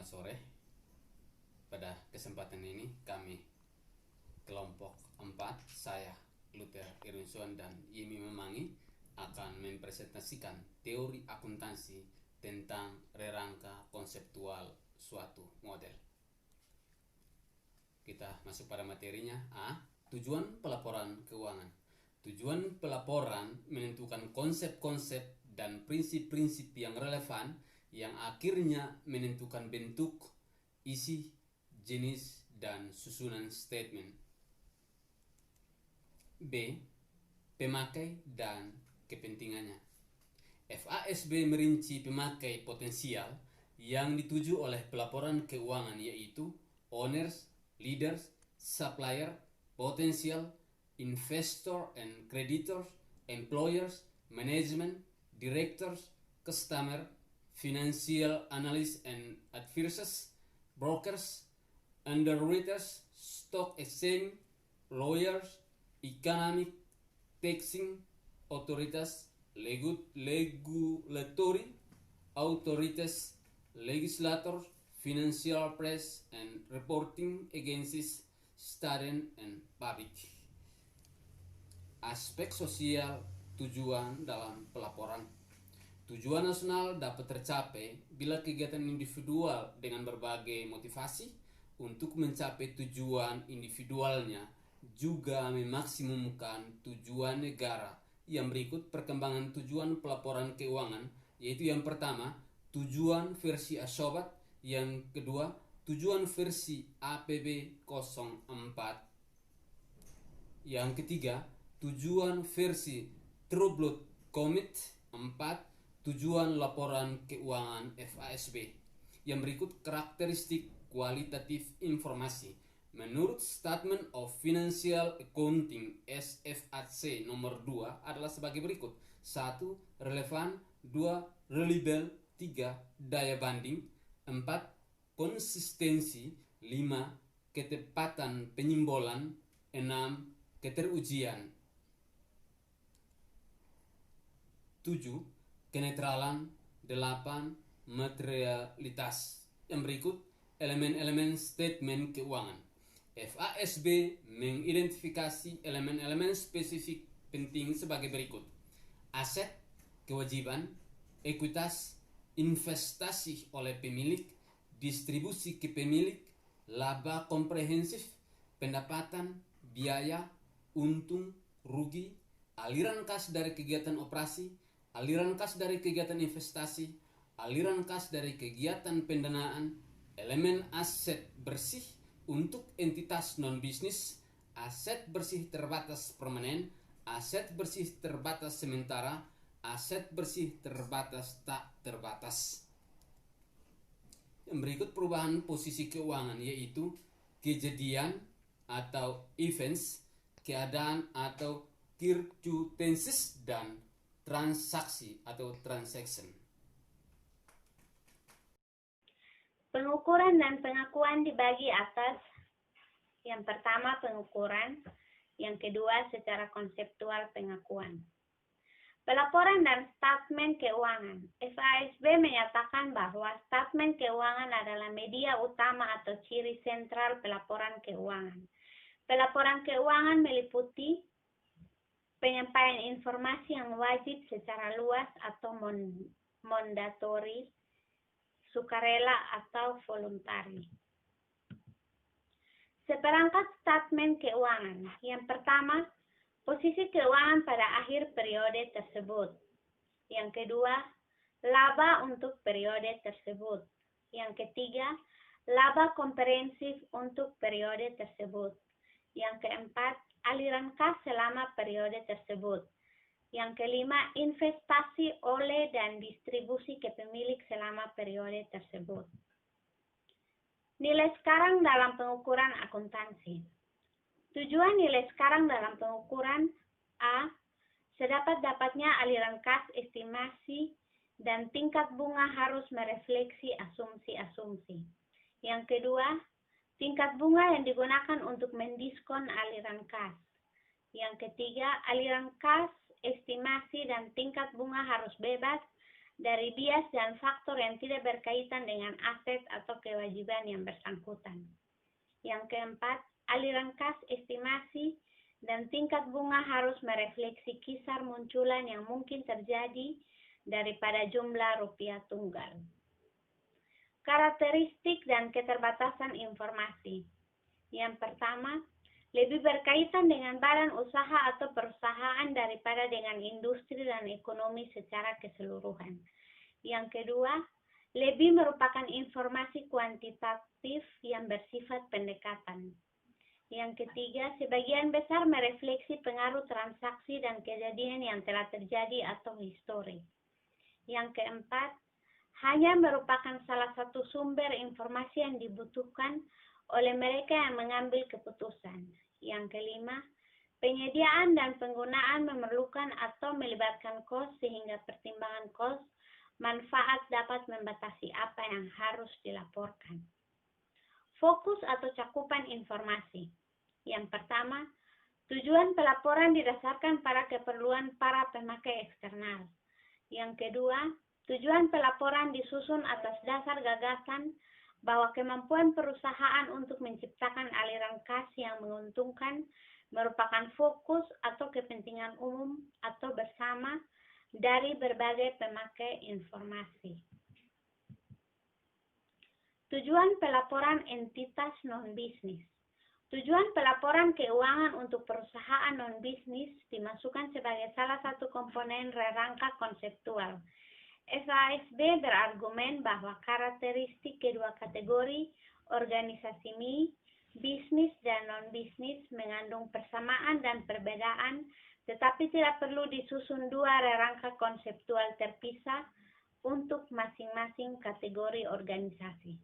Selamat sore. Pada kesempatan ini kami kelompok 4, saya Luther Irwinsuan dan Yemi Memangi akan mempresentasikan teori akuntansi tentang rerangka konseptual suatu model. Kita masuk pada materinya. A. Tujuan pelaporan keuangan. Tujuan pelaporan menentukan konsep-konsep dan prinsip-prinsip yang relevan yang akhirnya menentukan bentuk, isi, jenis, dan susunan statement. B. Pemakai dan kepentingannya. FASB merinci pemakai potensial yang dituju oleh pelaporan keuangan, yaitu owners, leaders, supplier, potential, investor and creditors, employers, management, directors, customer, financial analysts and advisors, brokers, underwriters, stock exchange, lawyers, economic, taxing, authorities, regulatory, authorities, legislators, financial press, and reporting agencies, student, and public. Aspek sosial tujuan dalam pelaporan. Tujuan nasional dapat tercapai bila kegiatan individual dengan berbagai motivasi untuk mencapai tujuan individualnya juga memaksimumkan tujuan negara. Yang berikut perkembangan tujuan pelaporan keuangan, yaitu yang pertama, tujuan versi Asobat, yang kedua, tujuan versi APB 04, yang ketiga, tujuan versi Trueblood Commit 4, tujuan laporan keuangan FASB. Yang berikut karakteristik kualitatif informasi. Menurut Statement of Financial Accounting SFAC nomor 2 adalah sebagai berikut. 1. Relevan. 2. Reliable. 3. Daya banding. 4. Konsistensi. 5. Ketepatan penyimbolan. 6. Keterujian. 7. Kenetralan. 8. Materialitas. Yang berikut elemen-elemen statement keuangan. FASB mengidentifikasi elemen-elemen spesifik penting sebagai berikut. Aset, kewajiban, ekuitas, investasi oleh pemilik, distribusi ke pemilik, laba komprehensif, pendapatan, biaya, untung, rugi, aliran kas dari kegiatan operasi, aliran kas dari kegiatan investasi, aliran kas dari kegiatan pendanaan, elemen aset bersih untuk entitas non-bisnis, aset bersih terbatas permanen, aset bersih terbatas sementara, aset bersih terbatas tak terbatas. Yang berikut perubahan posisi keuangan, yaitu kejadian atau events, keadaan atau circumstances, dan transaksi atau transaction. Pengukuran dan pengakuan dibagi atas. Yang pertama pengukuran, yang kedua secara konseptual pengakuan. Pelaporan dan statement keuangan. FASB menyatakan bahwa statement keuangan adalah media utama atau ciri sentral pelaporan keuangan. Pelaporan keuangan meliputi penyampaian informasi yang wajib secara luas atau mandatori, sukarela atau voluntari. Seperangkat statement keuangan. Yang pertama, posisi keuangan pada akhir periode tersebut. Yang kedua, laba untuk periode tersebut. Yang ketiga, laba komprehensif untuk periode tersebut. Yang keempat, aliran kas selama periode tersebut. Yang kelima, investasi oleh dan distribusi ke pemilik selama periode tersebut. Nilai sekarang dalam pengukuran akuntansi. Tujuan nilai sekarang dalam pengukuran: A. Sedapat-dapatnya aliran kas, estimasi, dan tingkat bunga harus merefleksi asumsi-asumsi. Yang kedua, tingkat bunga yang digunakan untuk mendiskon aliran kas. Yang ketiga, aliran kas, estimasi, dan tingkat bunga harus bebas dari bias dan faktor yang tidak berkaitan dengan aset atau kewajiban yang bersangkutan. Yang keempat, aliran kas, estimasi, dan tingkat bunga harus merefleksi kisar munculan yang mungkin terjadi daripada jumlah rupiah tunggal. Karakteristik dan keterbatasan informasi. Yang pertama, lebih berkaitan dengan badan usaha atau perusahaan daripada dengan industri dan ekonomi secara keseluruhan. Yang kedua, lebih merupakan informasi kuantitatif yang bersifat pendekatan. Yang ketiga, sebagian besar merefleksi pengaruh transaksi dan kejadian yang telah terjadi atau histori. Yang keempat, hanya merupakan salah satu sumber informasi yang dibutuhkan oleh mereka yang mengambil keputusan. Yang kelima, penyediaan dan penggunaan memerlukan atau melibatkan kos sehingga pertimbangan kos manfaat dapat membatasi apa yang harus dilaporkan. Fokus atau cakupan informasi. Yang pertama, tujuan pelaporan didasarkan pada keperluan para pemakai eksternal. Yang kedua, tujuan pelaporan disusun atas dasar gagasan bahwa kemampuan perusahaan untuk menciptakan aliran kas yang menguntungkan merupakan fokus atau kepentingan umum atau bersama dari berbagai pemakai informasi. Tujuan pelaporan entitas non-bisnis. Tujuan pelaporan keuangan untuk perusahaan non-bisnis dimasukkan sebagai salah satu komponen rangka konseptual. FASB berargumen bahwa karakteristik kedua kategori organisasi bisnis dan non-bisnis mengandung persamaan dan perbedaan, tetapi tidak perlu disusun dua rangka konseptual terpisah untuk masing-masing kategori organisasi.